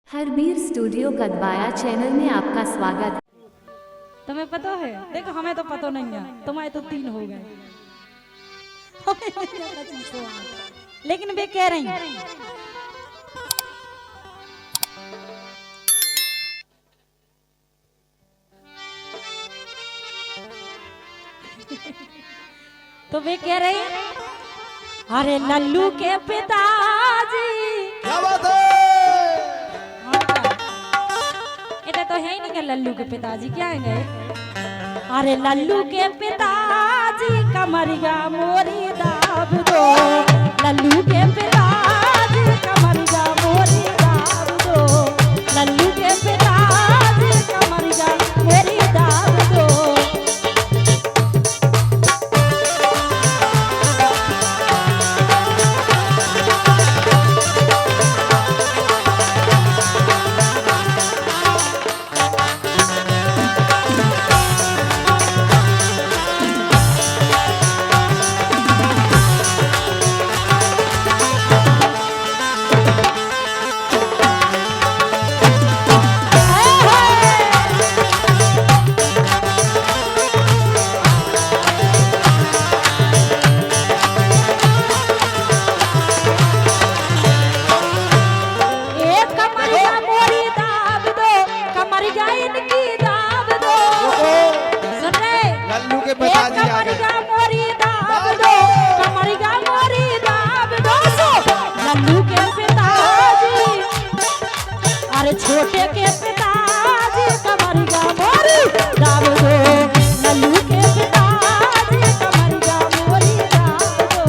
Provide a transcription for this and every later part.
Harbir studio कदबाया channel में आपका स्वागत है। तुम्हें पता है? देखो हमें तो पता नहीं है, तुम्हारे तो 3 हो गए। लेकिन वे कह रही तो वे कह रही अरे लल्लू के पिताजी क्या बात है? इधर तो है ही नहीं कि लल्लू के पिताजी क्या है? अरे लल्लू के पिताजी कमरिया मोरी दाब दो, लल्लू के पिताजी कमरिया मोरी दाब दो, लल्लू के पिताजी कमरिया मोरी दाब दो। छोटे के पिताजी कमरिया मोरी दाब दो, लल्लू के पिताजी कमरिया मोरी दाब दो।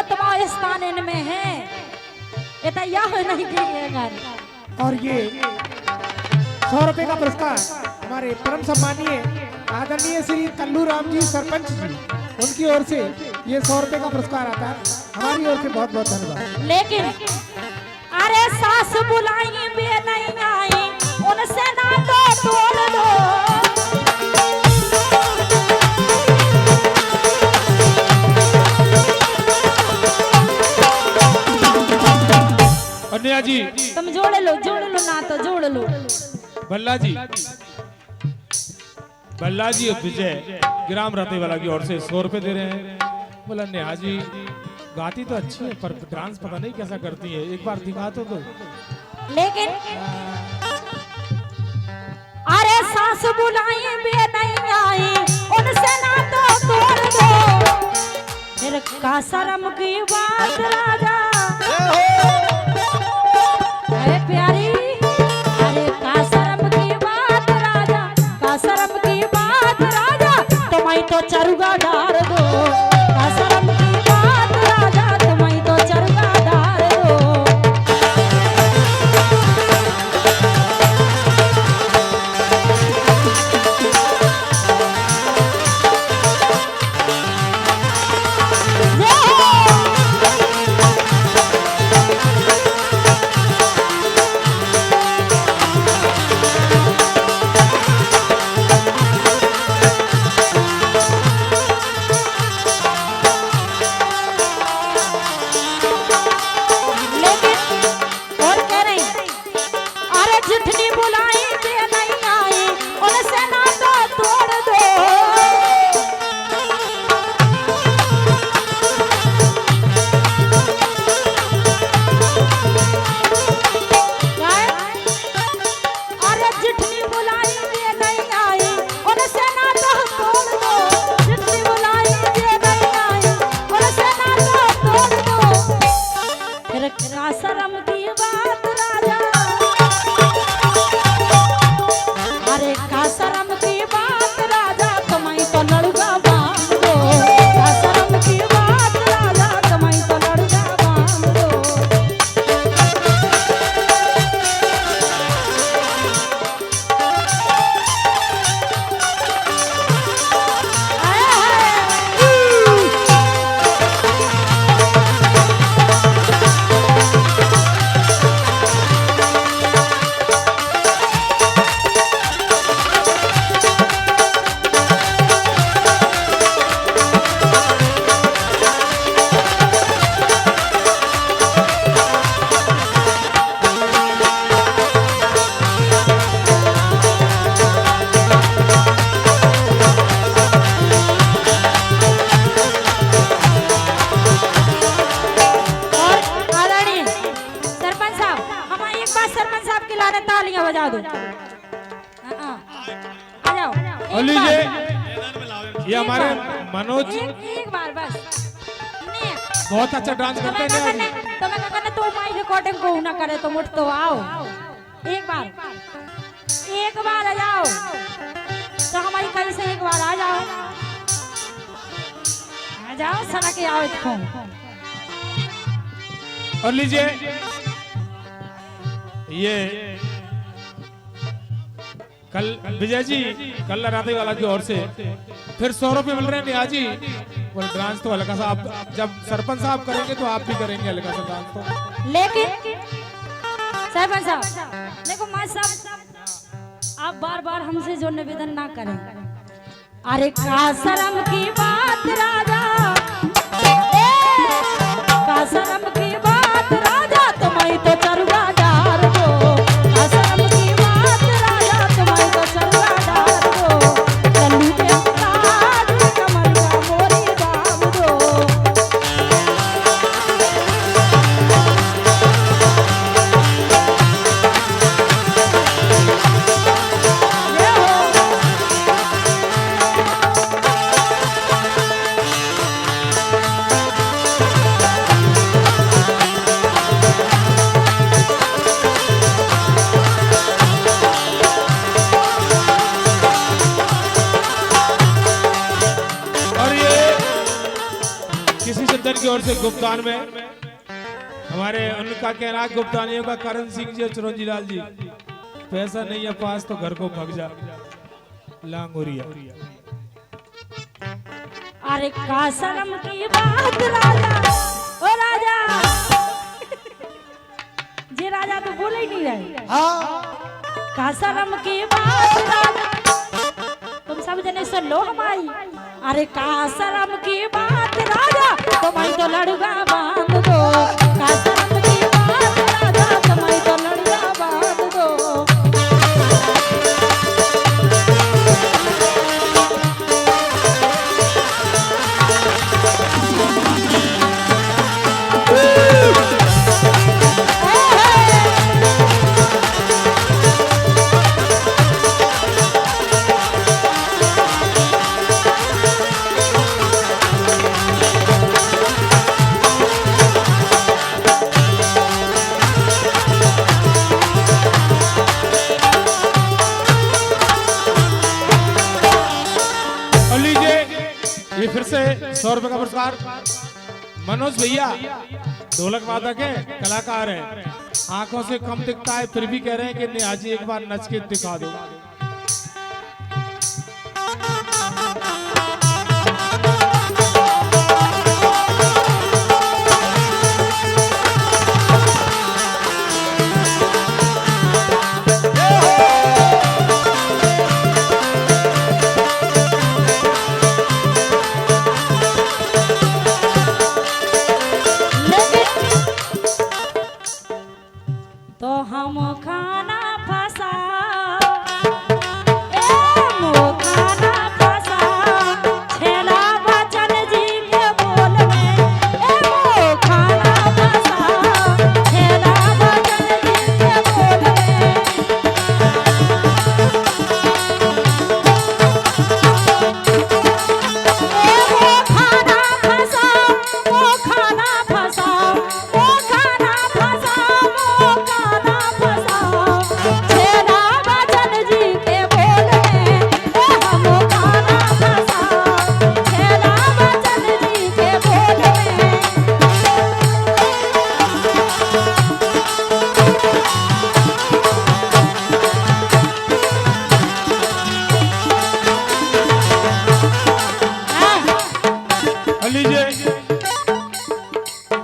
तुम्हारे स्थान इनमें है, नहीं और ये 100 रुपए का पुरस्कार हमारे परम सम्मानीय आदरणीय श्री कल्लू राम जी सरपंच जी, उनकी ओर से ये 100 रुपए का पुरस्कार आता है। हमारी ओर से बहुत बहुत धन्यवाद। लेकिन अरे सास बुलाई भी नहीं आई, उनसे ना तो तोड़ दो। अन्या जी तुम जोड़ लो ना तो जोड़ लो। बल्ला जी विजय ग्राम रतेवाला की ओर से 100 रुपए दे रहे हैं। बोला नेहा जी गाती तो अच्छी है पर डांस पता नहीं कैसा करती है, एक बार दिखा तो दो। लेकिन अरे सास बुलाई भी नहीं आई, उनसे ना तो तोड़ दो। फिर का शर्म की बात राजा प्यारी, अरे का शर्म की बात राजा, का शर्म की बात राजा, तुम्हें तो चरुगा डार दो। का शर्म की बात राजा, तुम्हें तो चरुगा डार दो। का बजा दो। आ जाओ और लीजिए ये हमारे मनोज एक बार बस बहुत अच्छा डांस करते हैं नेहा जी। तुम्हें कहने तो माई रिकॉर्डिंग को ना करे तो मुझ तो आओ एक बार आ जाओ तो हमारी कहीं से एक बार आ जाओ सड़क के आओ इसको। और लीजिए ये कल विजय जी कल राते वाला की ओर से फिर 100 रुपये मिल रहे हैं नेहा जी। और डांस तो हल्का सा आप जब सरपंच साहब करेंगे तो आप भी करेंगे हल्का सा डांस तो। लेकिन सरपंच साहब देखो माँ साहब आप बार बार हमसे जो निवेदन ना करें। अरे का शर्म की बात राजा का शर्म की बात राजा तुम्हें तो चरुआ डार दो। का शर्म की बात राजा तुम्हें तो चरुआ डार दो। लल्लू के ताज कमरिया मोरी दाम दो। की ओर से गुप्तान में हमारे उनका कहना गुप्तानियों का करण सिंह जी और चिरंजी लाल जी पैसा नहीं है पास तो घर को भग जा लांगोरिया। अरे का शर्म की बात राजा ओ राजा जे राजा तो बोले ही नहीं रहे। का शर्म की बात राजा तुम सब जने सुन लो हमारी। अरे का शर्म की बात राजा तुम्हें तो लड़ुआ बांध दो। का शर्म की बात राजा तुम्हें तो लड़ुआ बांध दो। ये फिर से 100 रुपए का पुरस्कार मनोज भैया ढोलक वादक है कलाकार है आंखों से कम दिखता है फिर भी कह रहे हैं कि नेहा जी एक बार नच के दिखा दो। तो हम खाना फसा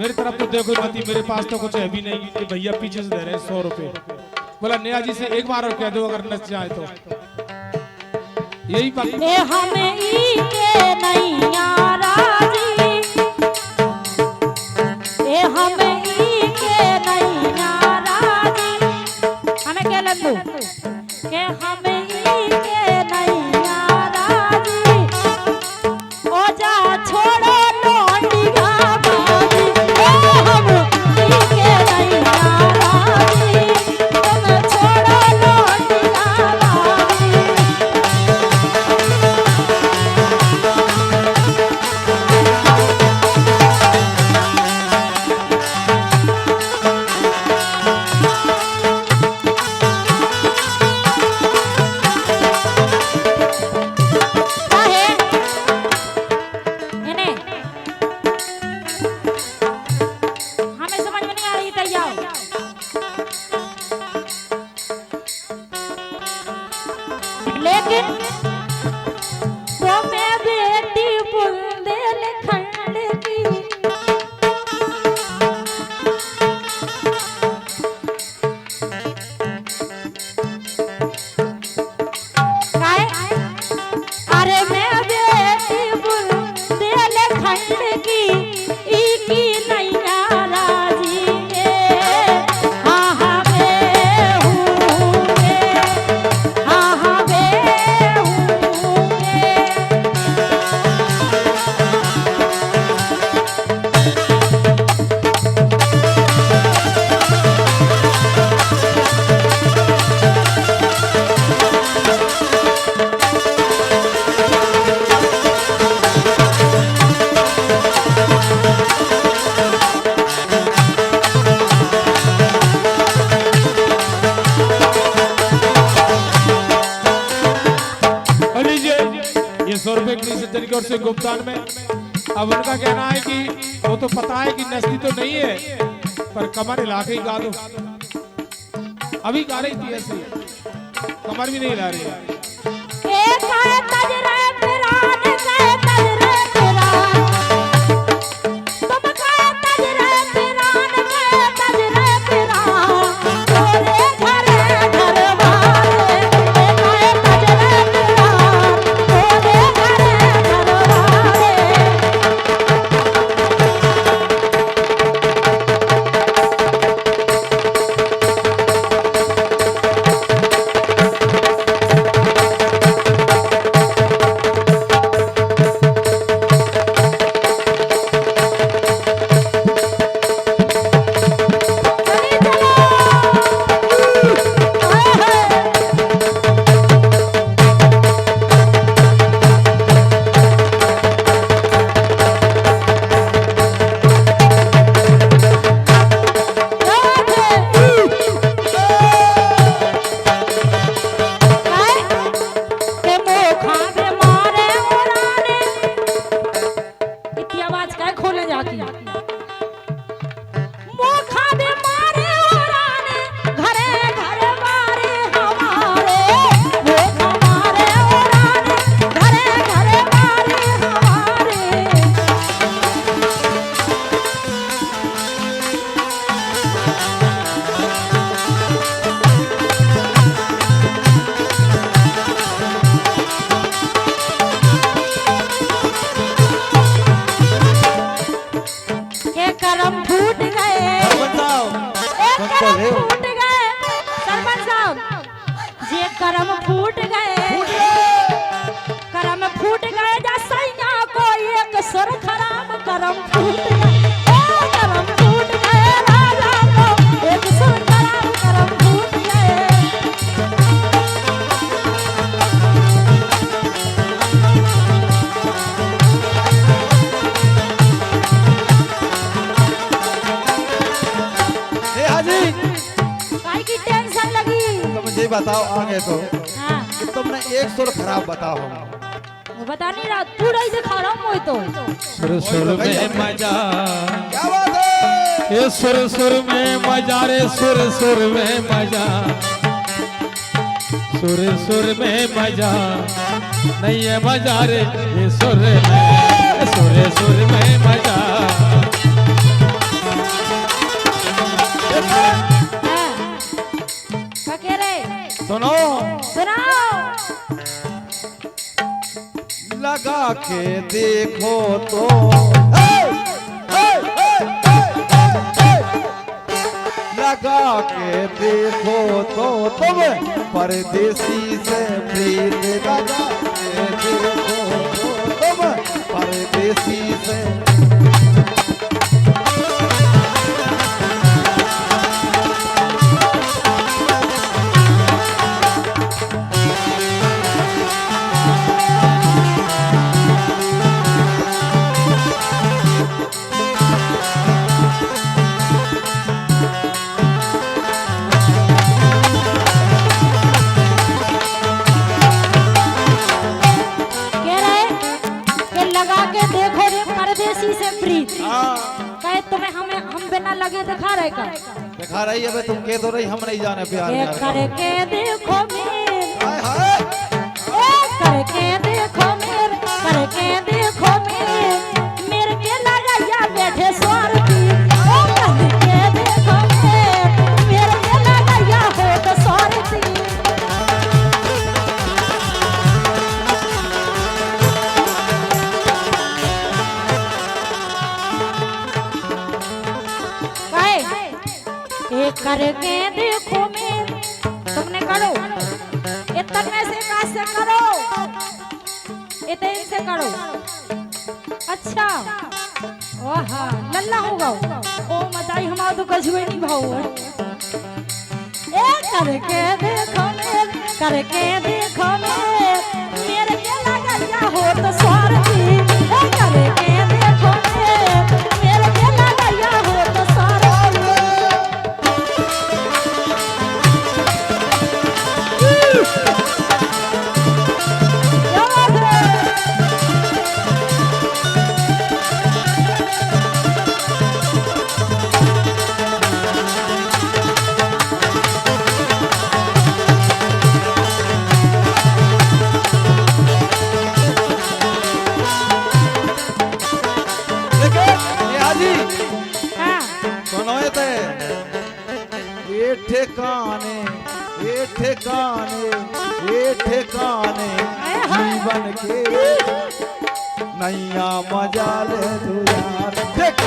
मेरी तरफ तो देखो मती मेरे पास तो कुछ है भी नहीं कि भैया पीछे से दे रहे हैं 100 रुपए। बोला नेहा जी से एक बार और कह दो अगर नच जाए तो यही बात हमें ई के नहीं राजी ए हमें ई के नहीं राजी हमें क्या लल्लू के हमें ई के नहीं राजी ओ जा छोड़ो लोंडी का बाजी ओ हम ई के नहीं राजी तुम छोड़ो की ओर से गुप्तान में। अब उनका कहना है कि वो तो पता है कि नस्ली तो नहीं है, पर कमर हिला के ही गा दो। अभी गा रही थी ऐसे, कमर भी नहीं हिला रही है। करम फूट गए जा सैया को एक सुर खराब करम फूट गए राजा को एक सुर खराब करम फूट गए। हाजी काहे की टेंशन लगी? तो मुझे बताओ आगे तो हाँ कि तुमने एक सुर खराब बताओ। वो बता नहीं रहा, तू रही से खा रहा हूँ तो सुर सुर में मजा, क्या बात है? ये सुर सुर में मजा रे, सुर सुर में मजा, सुर सुर में मजा नहीं है मजा रे, ये सुर में मजा। क्या कह रहे? सुनो सुनाओ। लगा के देखो तो लगा के देखो तो तुम परदेसी से प्रीत लगा के देखो तो तुम परदेसी से। कहे तुम्हें हम बिना लगे दिखा रहे का दिखा रही है तुम कह दो रही हम नहीं जाने प्यार ये करके देखो मेरे, हाय हाय करके देखो मेरे, करके देखो मेरे के लगाया बैठे स्वार्थी। ओ करके देखो मेरे के लगाया हो तो स्वार्थी। करके देखो मेरे, तुमने करो इतने में से कैसे करो, इतने से करो। अच्छा ओहा लल्ला होगा ओ मताई हमारा तो कछुए नहीं भाव। ए करके देखो मेरे, करके देखो मेरे के लगाया हो तो स्वार्थी। ए करके देखो मेरे के लगाया हो तो स्वार्थी। लोए थे ये ठिकाने ये ठिकाने ये ठिकाने जीवन के नैया मजा ले तू यार देख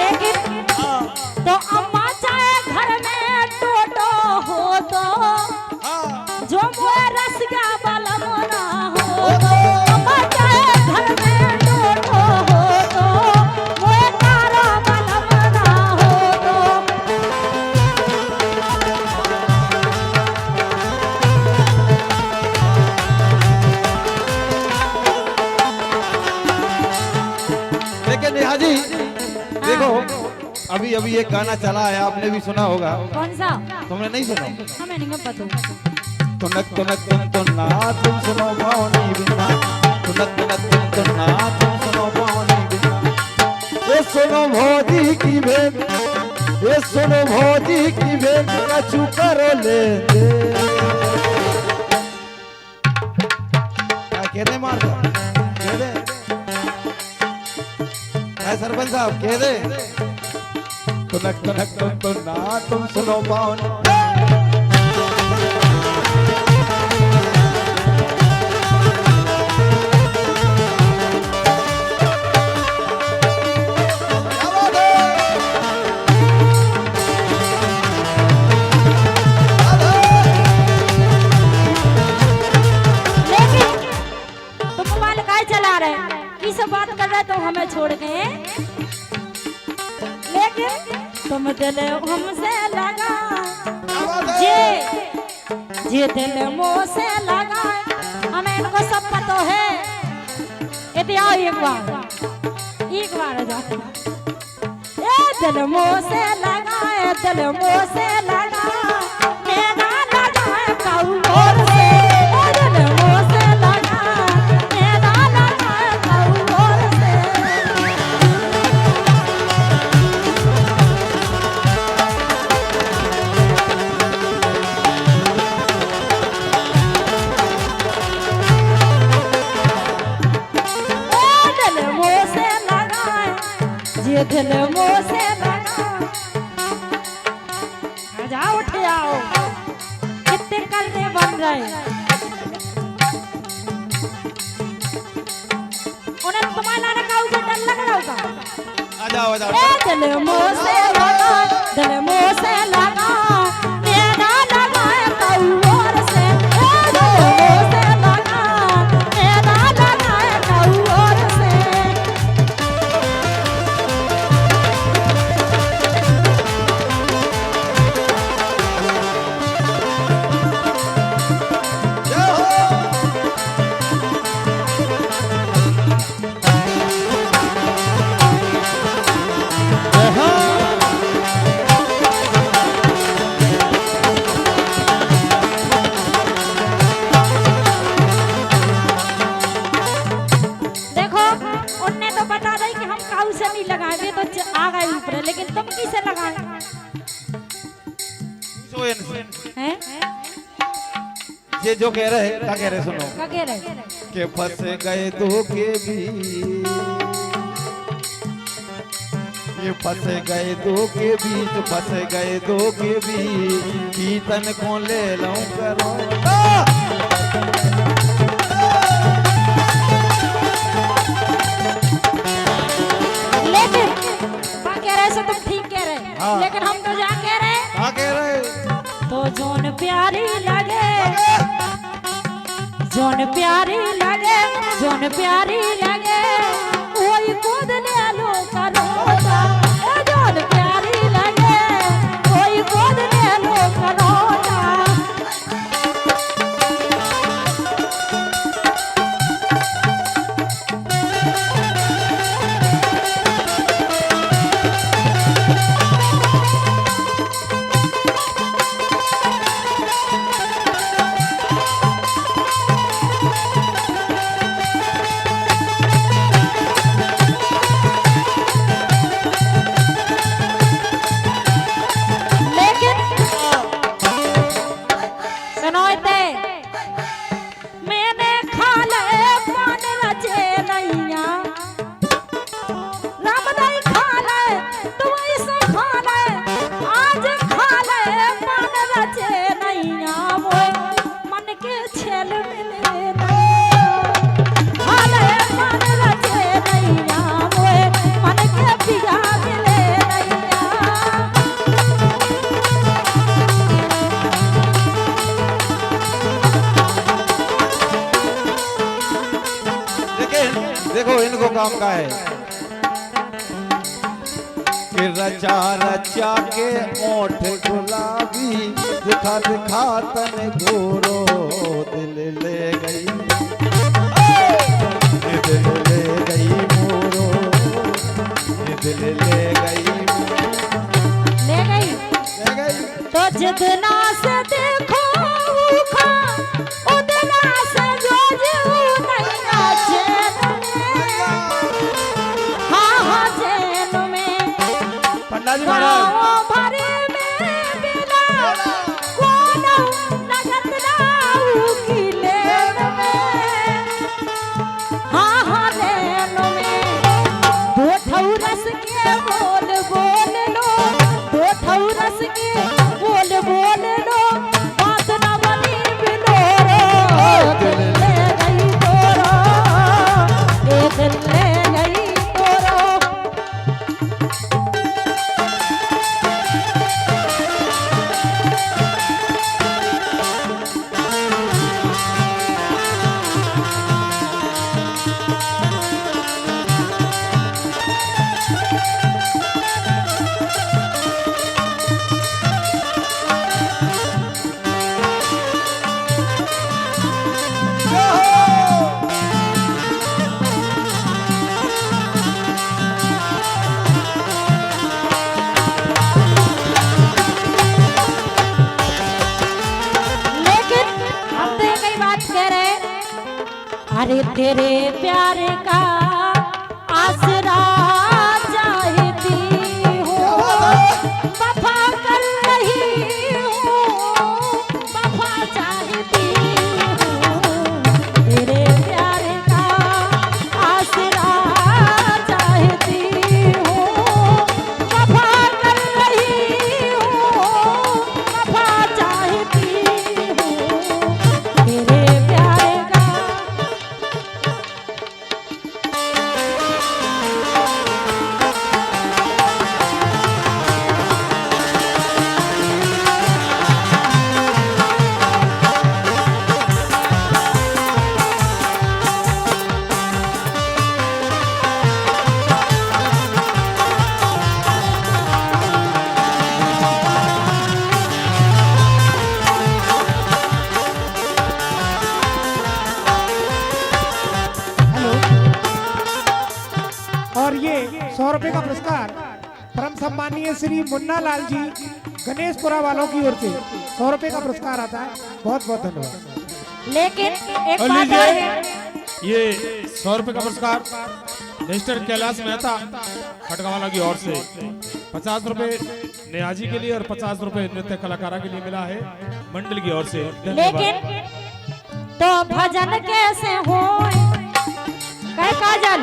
लेकिन तो अम्मा चाहे घर में टोटो हो तो जो मोए रसगा बलम ना हो तो अम्मा चाहे घर में टोटो हो तो मोए तारा बलम ना हो तो लेकिन नेहा जी देखो अभी अभी एक गाना चला है आपने भी सुना होगा कौन सा तुमने नहीं सुना हमें नहीं पता तुनक तुनक तुम ना तुम सुनो भावनी बिना तुनक तुनक तुम ना तुम सुनो भावनी बिना ये सुनो भौजी की भेंट ये सुनो भौजी की भेंट कछु करो ले दे क्या कहते मार दो कह दे सरपंच साहब कह दे तुनक तुनक तुम ना तुम सुनो भावनी बात कर रहे तो हमें छोड़ गए लेकिन तुम दिल हमसे लगा जे दिल मुँह से लगा हमें इनको सब पता है इतिहास एक बार जा दिल मुँह से लगा दिल मुँह से लगा मेरा लगा है कौर से दिल मुँह से लगा मेरा लगा है कौर से दिल मुँह से लगा ये दिल मुँह से लगा जाओ उठ आओ कितने करने बन रहे उन्हें तुम्हारा लाना का उसे डर लग रहा होगा आ जाओ दिल मुँह से लगा दिल मुँह से लगा मेरा लगा है कौर से दिल मुँह से लगा मेरा लगा है कौर से देखो उनने तो बता दी कि हम काऊ से नहीं लगाएंगे तो आ गए ऊपर लेकिन तुम किसे लगाए हैं ये जो कह रहे क्या कह रहे सुनो क्या कह रहे के फंस गए दो के भी ये फंस गए दो के बीच फंस गए दो के बीच कीर्तन को ले लूं करो लेकिन क्या कह रहे सो तुम ठीक कह रहे हाँ। लेकिन हम तो जा कह रहे क्या कह रहे तो जोन प्यारी लगे जोन प्यारी लगे जोन प्यारी लगे वही कूद ले लो करोता जोन प्यारी लगे वही कूद ले लो करोता काम का है कि रचा रचा के ओठ गुलाबी दिखा दिखा तन गोरो दिल ले गई ये दिल ले गई मोरो ये दिल ले गई तो जितना से देखो खा उतना से जो नहीं नाचे हाँ हाँ चैन में पंडा जी महाराज भरे में बिना कौन लगत नाऊ की लेन में हाँ हाँ लेन में दो ठौरस के बोल बोल लो दो ठौरस के बोल बोल लो बात न बनी बिलोरो दिल ले गई तोरो ए दिल ले गई तोरो अरे तेरे प्यार का आसरा चाहती हूँ वफा कर रही हूँ वफा चाहती हूँ तेरे प्यार का आसरा चाहती हूँ वफा कर रही हूँ वफा चाहती हूँ तेरे प्यार का और ये 100 रुपए का पुरस्कार परम सम्मानीय श्री मुन्ना लाल जी गणेशपुरा वालों की ओर से 100 रुपए का पुरस्कार आता है। बहुत बहुत धन्यवाद। लेकिन एक और बात और है लीजिए ये 100 रुपए का पुरस्कार मिस्टर कैलाश मेहता खटगावाला की ओर से 50 रुपए नियाजी के लिए और 50 रुपए नृत्य कलाकारा के लिए मिला है मंडल की ओर से। धन्यवाद। लेकिन तो भजन कैसे हो कह काजल